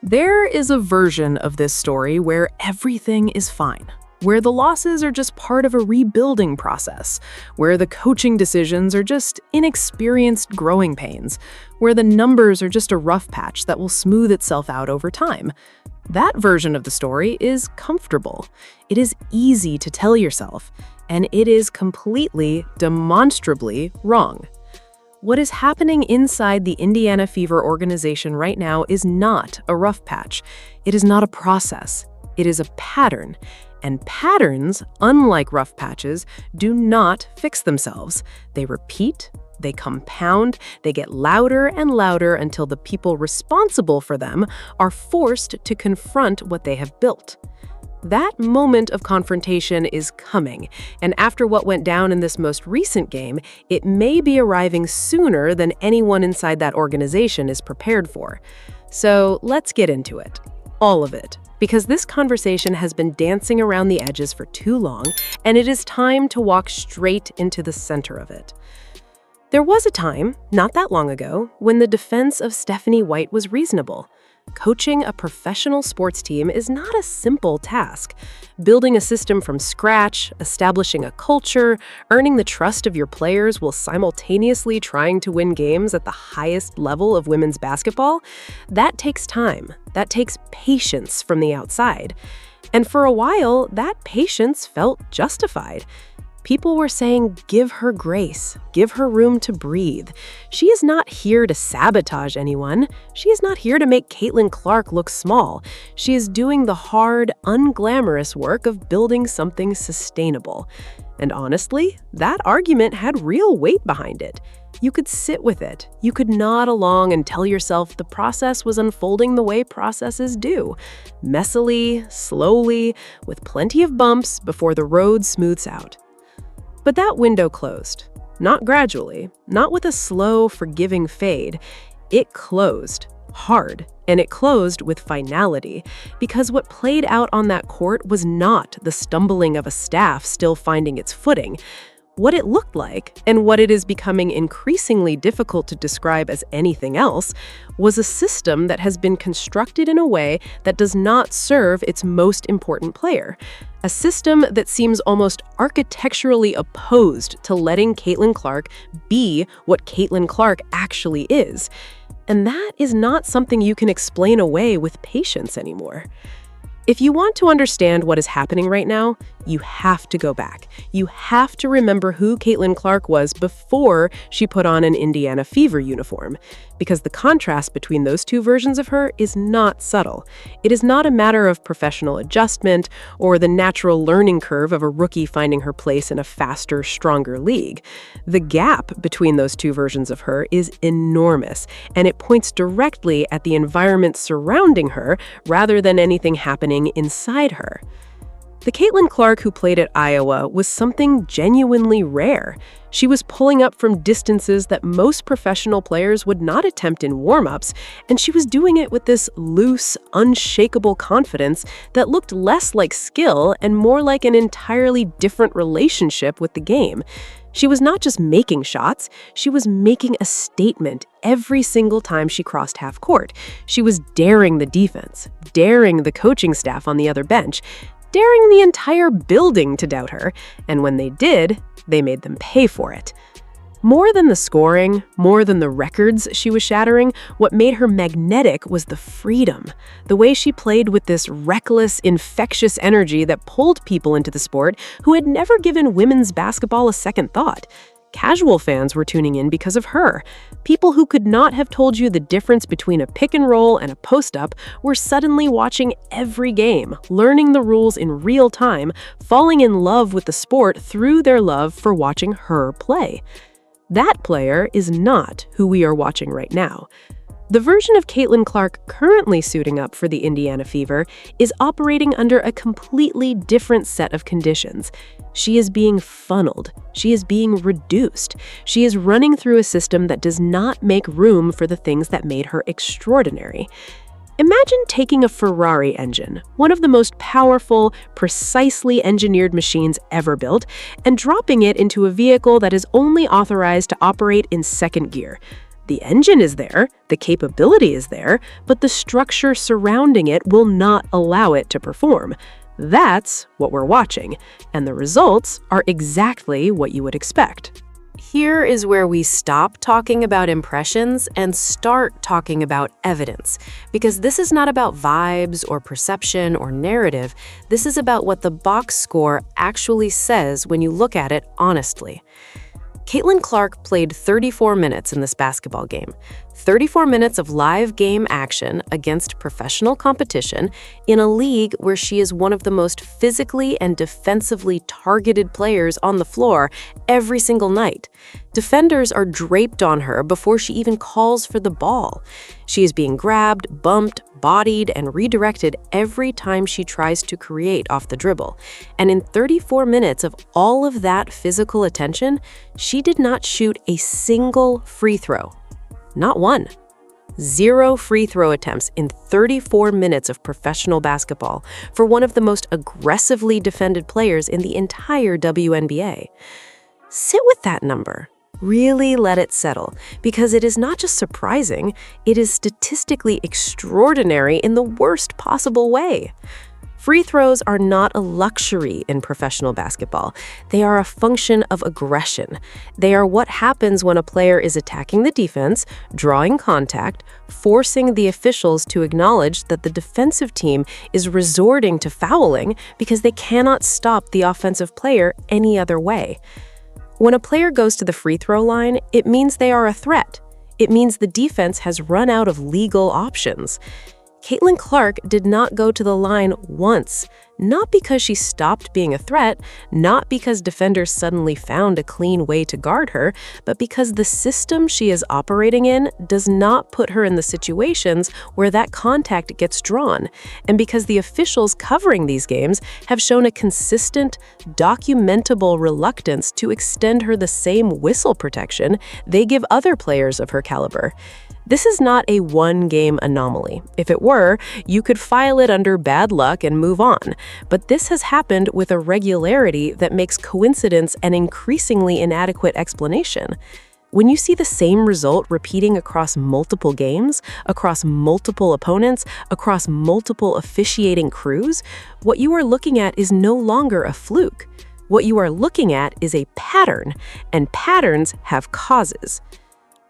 There is a version of this story where everything is fine, where the losses are just part of a rebuilding process, where the coaching decisions are just inexperienced growing pains, where the numbers are just a rough patch that will smooth itself out over time. That version of the story is comfortable. It is easy to tell yourself, and it is completely, demonstrably wrong. What is happening inside the Indiana Fever organization right now is not a rough patch. It is not a process. It is a pattern. And patterns, unlike rough patches, do not fix themselves. They repeat, they compound, they get louder and louder until the people responsible for them are forced to confront what they have built. That moment of confrontation is coming, and after what went down in this most recent game, it may be arriving sooner than anyone inside that organization is prepared for. So let's get into it. All of it. Because this conversation has been dancing around the edges for too long, and it is time to walk straight into the center of it. There was a time, not that long ago, when the defense of Stephanie White was reasonable. Coaching a professional sports team is not a simple task. Building a system from scratch, establishing a culture, earning the trust of your players while simultaneously trying to win games at the highest level of women's basketball, that takes time. That takes patience from the outside. And for a while, that patience felt justified. People were saying, give her grace, give her room to breathe. She is not here to sabotage anyone. She is not here to make Caitlin Clark look small. She is doing the hard, unglamorous work of building something sustainable. And honestly, that argument had real weight behind it. You could sit with it. You could nod along and tell yourself the process was unfolding the way processes do. Messily, slowly, with plenty of bumps before the road smooths out. But that window closed. Not gradually, not with a slow, forgiving fade. It closed hard, and it closed with finality, because what played out on that court was not the stumbling of a staff still finding its footing. What it looked like, and what it is becoming increasingly difficult to describe as anything else, was a system that has been constructed in a way that does not serve its most important player. A system that seems almost architecturally opposed to letting Caitlin Clark be what Caitlin Clark actually is. And that is not something you can explain away with patience anymore. If you want to understand what is happening right now, you have to go back. You have to remember who Caitlin Clark was before she put on an Indiana Fever uniform, because the contrast between those two versions of her is not subtle. It is not a matter of professional adjustment or the natural learning curve of a rookie finding her place in a faster, stronger league. The gap between those two versions of her is enormous, and it points directly at the environment surrounding her rather than anything happening inside her. The Caitlin Clark who played at Iowa was something genuinely rare. She was pulling up from distances that most professional players would not attempt in warm-ups, and she was doing it with this loose, unshakable confidence that looked less like skill and more like an entirely different relationship with the game. She was not just making shots, she was making a statement every single time she crossed half court. She was daring the defense, daring the coaching staff on the other bench, daring the entire building to doubt her, and when they did, they made them pay for it. More than the scoring, more than the records she was shattering, what made her magnetic was the freedom. The way she played with this reckless, infectious energy that pulled people into the sport who had never given women's basketball a second thought. Casual fans were tuning in because of her. People who could not have told you the difference between a pick and roll and a post-up were suddenly watching every game, learning the rules in real time, falling in love with the sport through their love for watching her play. That player is not who we are watching right now. The version of Caitlin Clark currently suiting up for the Indiana Fever is operating under a completely different set of conditions. She is being funneled. She is being reduced. She is running through a system that does not make room for the things that made her extraordinary. Imagine taking a Ferrari engine, one of the most powerful, precisely engineered machines ever built, and dropping it into a vehicle that is only authorized to operate in second gear. The engine is there, the capability is there, but the structure surrounding it will not allow it to perform. That's what we're watching, and the results are exactly what you would expect. Here is where we stop talking about impressions and start talking about evidence, because this is not about vibes or perception or narrative. This is about what the box score actually says when you look at it honestly. Caitlin Clark played 34 minutes in this basketball game. 34 minutes of live game action against professional competition in a league where she is one of the most physically and defensively targeted players on the floor every single night. Defenders are draped on her before she even calls for the ball. She is being grabbed, bumped, bodied, and redirected every time she tries to create off the dribble. And in 34 minutes of all of that physical attention, she did not shoot a single free throw. Not one. 0 free throw attempts in 34 minutes of professional basketball for one of the most aggressively defended players in the entire WNBA. Sit with that number. Really let it settle, because it is not just surprising, it is statistically extraordinary in the worst possible way. Free throws are not a luxury in professional basketball. They are a function of aggression. They are what happens when a player is attacking the defense, drawing contact, forcing the officials to acknowledge that the defensive team is resorting to fouling because they cannot stop the offensive player any other way. When a player goes to the free throw line, it means they are a threat. It means the defense has run out of legal options. Caitlin Clark did not go to the line once, not because she stopped being a threat, not because defenders suddenly found a clean way to guard her, but because the system she is operating in does not put her in the situations where that contact gets drawn, and because the officials covering these games have shown a consistent, documentable reluctance to extend her the same whistle protection they give other players of her caliber. This is not a one-game anomaly. If it were, you could file it under bad luck and move on. But this has happened with a regularity that makes coincidence an increasingly inadequate explanation. When you see the same result repeating across multiple games, across multiple opponents, across multiple officiating crews, what you are looking at is no longer a fluke. What you are looking at is a pattern, and patterns have causes.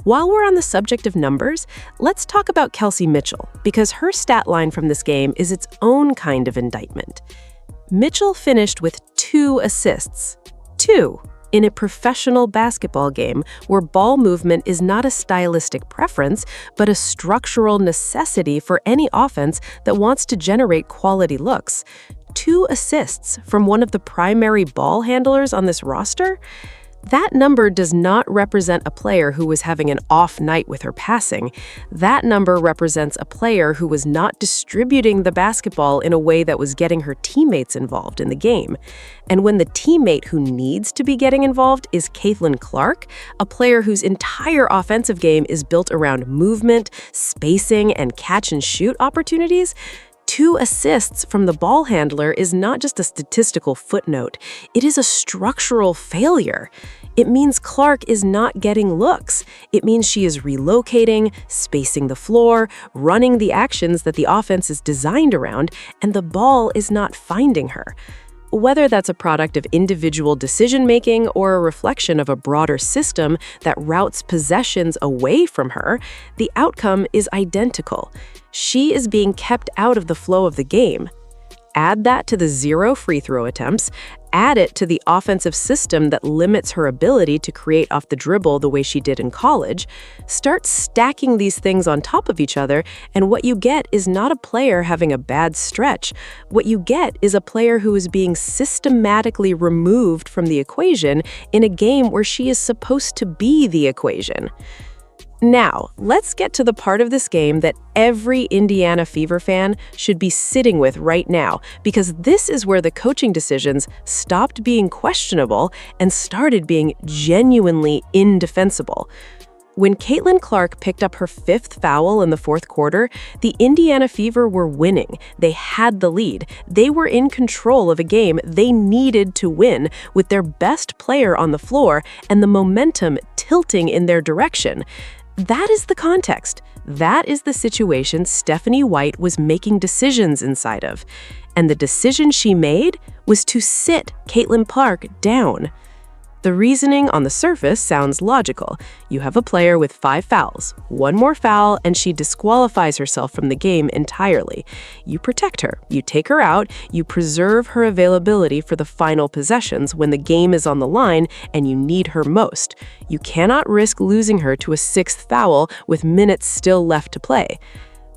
While we're on the subject of numbers, let's talk about Kelsey Mitchell, because her stat line from this game is its own kind of indictment. Mitchell finished with 2 assists. 2 in a professional basketball game where ball movement is not a stylistic preference, but a structural necessity for any offense that wants to generate quality looks. 2 assists from one of the primary ball handlers on this roster? That number does not represent a player who was having an off night with her passing. That number represents a player who was not distributing the basketball in a way that was getting her teammates involved in the game. And when the teammate who needs to be getting involved is Caitlin Clark, a player whose entire offensive game is built around movement, spacing, and catch-and-shoot opportunities, 2 assists from the ball handler is not just a statistical footnote. It is a structural failure. It means Clark is not getting looks. It means she is relocating, spacing the floor, running the actions that the offense is designed around, and the ball is not finding her. Whether that's a product of individual decision-making or a reflection of a broader system that routes possessions away from her, the outcome is identical. She is being kept out of the flow of the game. Add that to the 0 free throw attempts, add it to the offensive system that limits her ability to create off the dribble the way she did in college, start stacking these things on top of each other, and what you get is not a player having a bad stretch. What you get is a player who is being systematically removed from the equation in a game where she is supposed to be the equation. Now, let's get to the part of this game that every Indiana Fever fan should be sitting with right now, because this is where the coaching decisions stopped being questionable and started being genuinely indefensible. When Caitlin Clark picked up her 5th foul in the 4th quarter, the Indiana Fever were winning. They had the lead. They were in control of a game they needed to win, with their best player on the floor and the momentum tilting in their direction. That is the context. That is the situation Stephanie White was making decisions inside of. And the decision she made was to sit Caitlin Clark down. The reasoning on the surface sounds logical. You have a player with 5 fouls. One more foul, and she disqualifies herself from the game entirely. You protect her. You take her out. You preserve her availability for the final possessions when the game is on the line and you need her most. You cannot risk losing her to a 6th foul with minutes still left to play.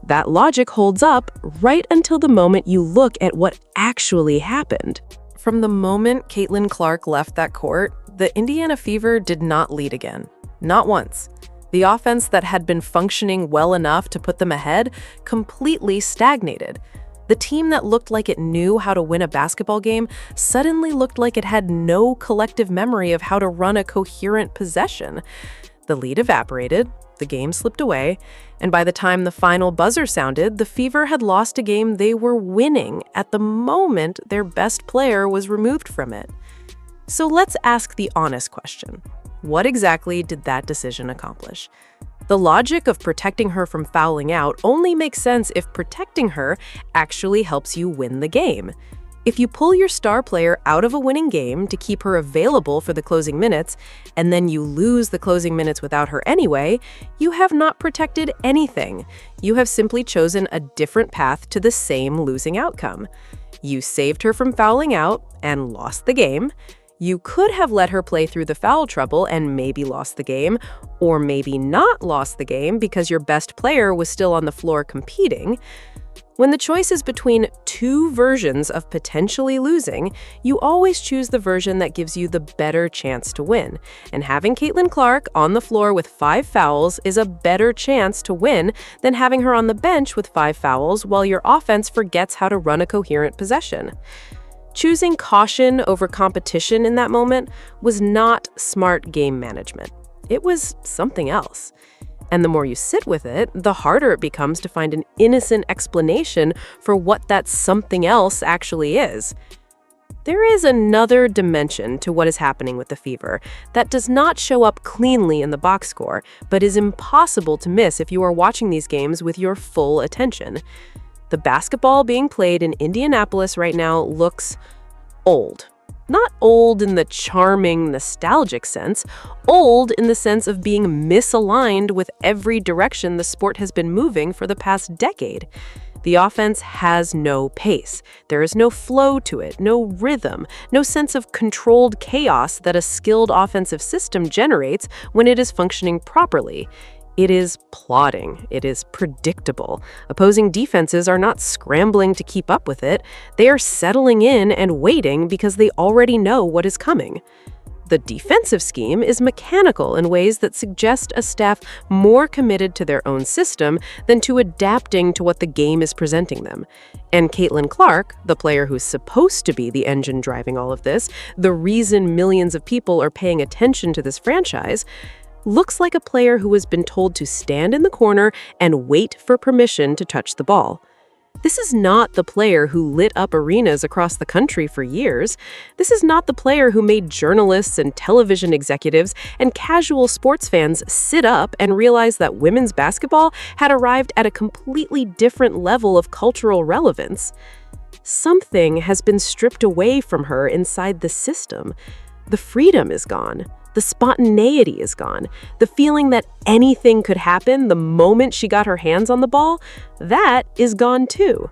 That logic holds up right until the moment you look at what actually happened. From the moment Caitlin Clark left that court, the Indiana Fever did not lead again. Not once. The offense that had been functioning well enough to put them ahead completely stagnated. The team that looked like it knew how to win a basketball game suddenly looked like it had no collective memory of how to run a coherent possession. The lead evaporated, the game slipped away, and by the time the final buzzer sounded, the Fever had lost a game they were winning at the moment their best player was removed from it. So let's ask the honest question. What exactly did that decision accomplish? The logic of protecting her from fouling out only makes sense if protecting her actually helps you win the game. If you pull your star player out of a winning game to keep her available for the closing minutes, and then you lose the closing minutes without her anyway, you have not protected anything. You have simply chosen a different path to the same losing outcome. You saved her from fouling out and lost the game. You could have let her play through the foul trouble and maybe lost the game, or maybe not lost the game because your best player was still on the floor competing. When the choice is between 2 versions of potentially losing, you always choose the version that gives you the better chance to win. And having Caitlin Clark on the floor with 5 fouls is a better chance to win than having her on the bench with 5 fouls while your offense forgets how to run a coherent possession. Choosing caution over competition in that moment was not smart game management. It was something else. And the more you sit with it, the harder it becomes to find an innocent explanation for what that something else actually is. There is another dimension to what is happening with the Fever that does not show up cleanly in the box score, but is impossible to miss if you are watching these games with your full attention. The basketball being played in Indianapolis right now looks old. Not old in the charming, nostalgic sense, old in the sense of being misaligned with every direction the sport has been moving for the past decade. The offense has no pace. There is no flow to it, no rhythm, no sense of controlled chaos that a skilled offensive system generates when it is functioning properly. It is plodding. It is predictable. Opposing defenses are not scrambling to keep up with it. They are settling in and waiting because they already know what is coming. The defensive scheme is mechanical in ways that suggest a staff more committed to their own system than to adapting to what the game is presenting them. And Caitlin Clark, the player who's supposed to be the engine driving all of this, the reason millions of people are paying attention to this franchise, looks like a player who has been told to stand in the corner and wait for permission to touch the ball. This is not the player who lit up arenas across the country for years. This is not the player who made journalists and television executives and casual sports fans sit up and realize that women's basketball had arrived at a completely different level of cultural relevance. Something has been stripped away from her inside the system. The freedom is gone. The spontaneity is gone. The feeling that anything could happen the moment she got her hands on the ball, that is gone too.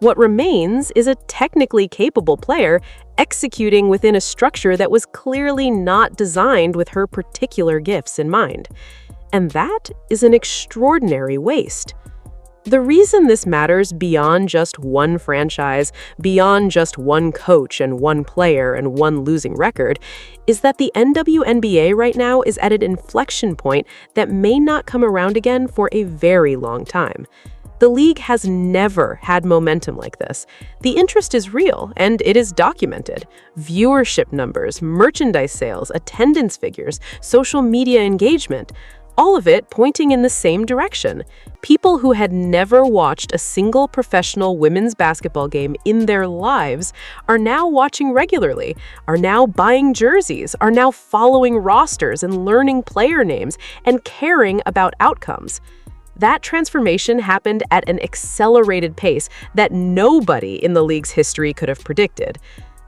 What remains is a technically capable player executing within a structure that was clearly not designed with her particular gifts in mind. And that is an extraordinary waste. The reason this matters beyond just one franchise, beyond just one coach and one player and one losing record, is that the WNBA right now is at an inflection point that may not come around again for a very long time. The league has never had momentum like this. The interest is real, and it is documented. Viewership numbers, merchandise sales, attendance figures, social media engagement. All of it pointing in the same direction. People who had never watched a single professional women's basketball game in their lives are now watching regularly, are now buying jerseys, are now following rosters and learning player names and caring about outcomes. That transformation happened at an accelerated pace that nobody in the league's history could have predicted.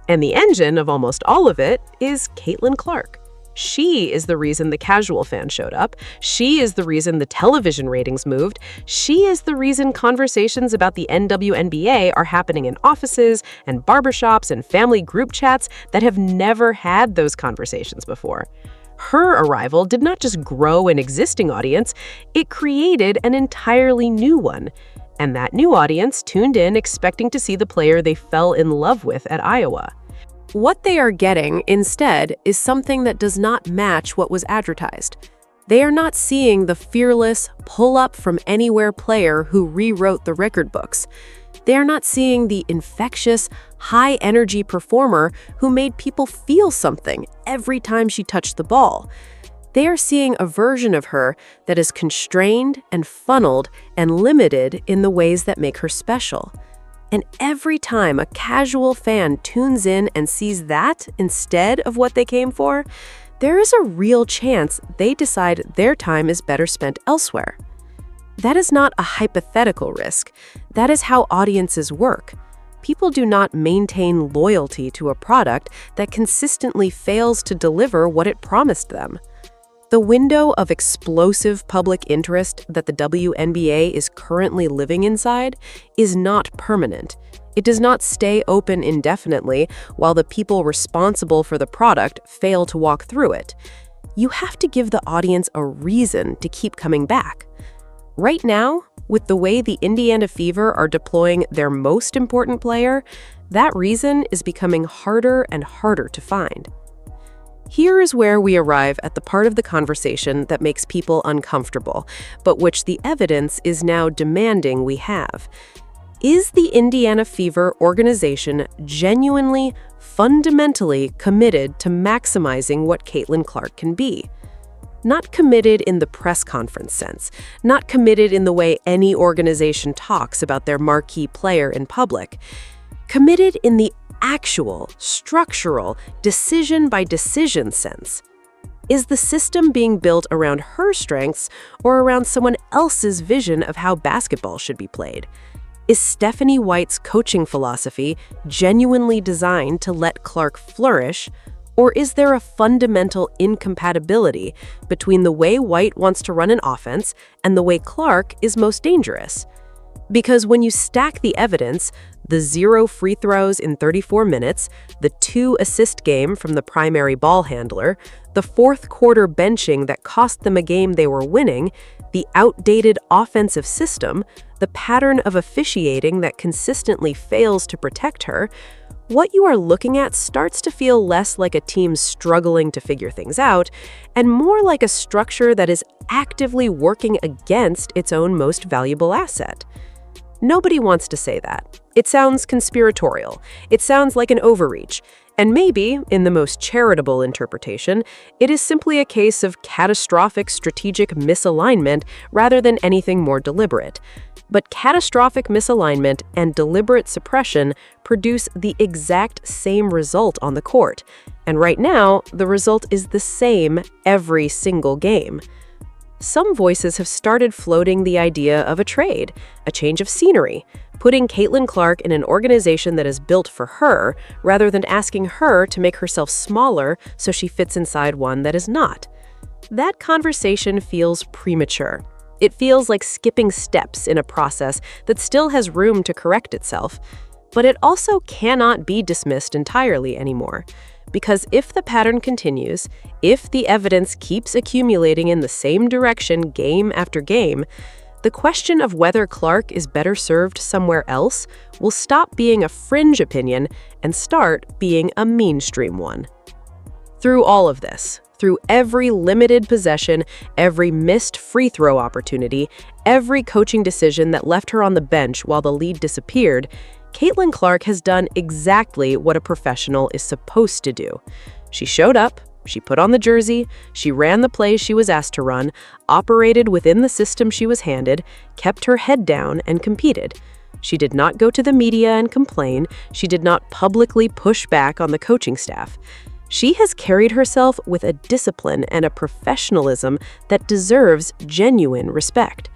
And the engine of almost all of it is Caitlin Clark. She is the reason the casual fan showed up. She is the reason the television ratings moved. She is the reason conversations about the WNBA are happening in offices and barbershops and family group chats that have never had those conversations before. Her arrival did not just grow an existing audience, it created an entirely new one. And that new audience tuned in expecting to see the player they fell in love with at Iowa. What they are getting, instead, is something that does not match what was advertised. They are not seeing the fearless, pull-up-from-anywhere player who rewrote the record books. They are not seeing the infectious, high-energy performer who made people feel something every time she touched the ball. They are seeing a version of her that is constrained and funneled and limited in the ways that make her special. And every time a casual fan tunes in and sees that instead of what they came for, there is a real chance they decide their time is better spent elsewhere. That is not a hypothetical risk. That is how audiences work. People do not maintain loyalty to a product that consistently fails to deliver what it promised them. The window of explosive public interest that the WNBA is currently living inside is not permanent. It does not stay open indefinitely while the people responsible for the product fail to walk through it. You have to give the audience a reason to keep coming back. Right now, with the way the Indiana Fever are deploying their most important player, that reason is becoming harder and harder to find. Here is where we arrive at the part of the conversation that makes people uncomfortable, but which the evidence is now demanding we have. Is the Indiana Fever organization genuinely, fundamentally committed to maximizing what Caitlin Clark can be? Not committed in the press conference sense, not committed in the way any organization talks about their marquee player in public. Committed in the actual, structural, decision-by-decision sense. Is the system being built around her strengths or around someone else's vision of how basketball should be played? Is Stephanie White's coaching philosophy genuinely designed to let Clark flourish, or is there a fundamental incompatibility between the way White wants to run an offense and the way Clark is most dangerous? Because when you stack the evidence, the 0 free throws in 34 minutes, the 2-assist game from the primary ball handler, the fourth quarter benching that cost them a game they were winning, the outdated offensive system, the pattern of officiating that consistently fails to protect her, what you are looking at starts to feel less like a team struggling to figure things out and more like a structure that is actively working against its own most valuable asset. Nobody wants to say that. It sounds conspiratorial. It sounds like an overreach. And maybe, in the most charitable interpretation, it is simply a case of catastrophic strategic misalignment rather than anything more deliberate. But catastrophic misalignment and deliberate suppression produce the exact same result on the court. And right now, the result is the same every single game. Some voices have started floating the idea of a trade, a change of scenery, putting Caitlin Clark in an organization that is built for her, rather than asking her to make herself smaller so she fits inside one that is not. That conversation feels premature. It feels like skipping steps in a process that still has room to correct itself, but it also cannot be dismissed entirely anymore. Because if the pattern continues, if the evidence keeps accumulating in the same direction game after game, the question of whether Clark is better served somewhere else will stop being a fringe opinion and start being a mainstream one. Through all of this, through every limited possession, every missed free throw opportunity, every coaching decision that left her on the bench while the lead disappeared, Caitlin Clark has done exactly what a professional is supposed to do. She showed up, She put on the jersey, she ran the plays she was asked to run, operated within the system she was handed, kept her head down, and competed. She did not go to the media and complain. She did not publicly push back on the coaching staff. She has carried herself with a discipline and a professionalism that deserves genuine respect.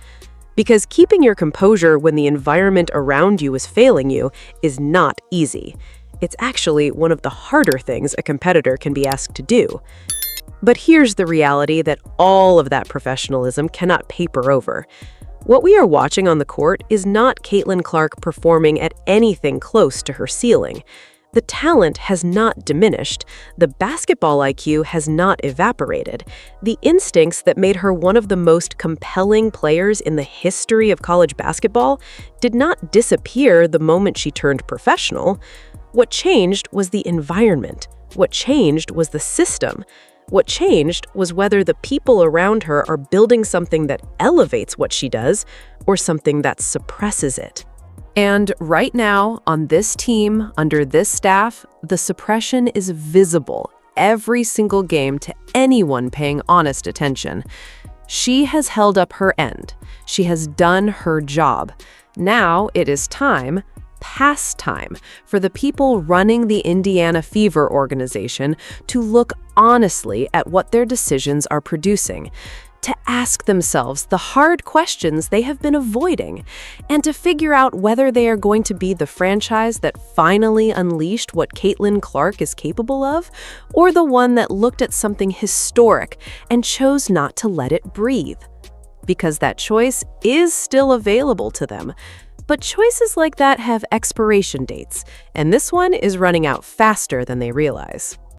Because keeping your composure when the environment around you is failing you is not easy. It's actually one of the harder things a competitor can be asked to do. But here's the reality that all of that professionalism cannot paper over. What we are watching on the court is not Caitlin Clark performing at anything close to her ceiling. The talent has not diminished. The basketball IQ has not evaporated. The instincts that made her one of the most compelling players in the history of college basketball did not disappear the moment she turned professional. What changed was the environment. What changed was the system. What changed was whether the people around her are building something that elevates what she does or something that suppresses it. And right now, on this team, under this staff, the suppression is visible every single game to anyone paying honest attention. She has held up her end. She has done her job. Now it is time, past time, for the people running the Indiana Fever organization to look honestly at what their decisions are producing, to ask themselves the hard questions they have been avoiding, and to figure out whether they are going to be the franchise that finally unleashed what Caitlin Clark is capable of, or the one that looked at something historic and chose not to let it breathe. Because that choice is still available to them. But choices like that have expiration dates, and this one is running out faster than they realize.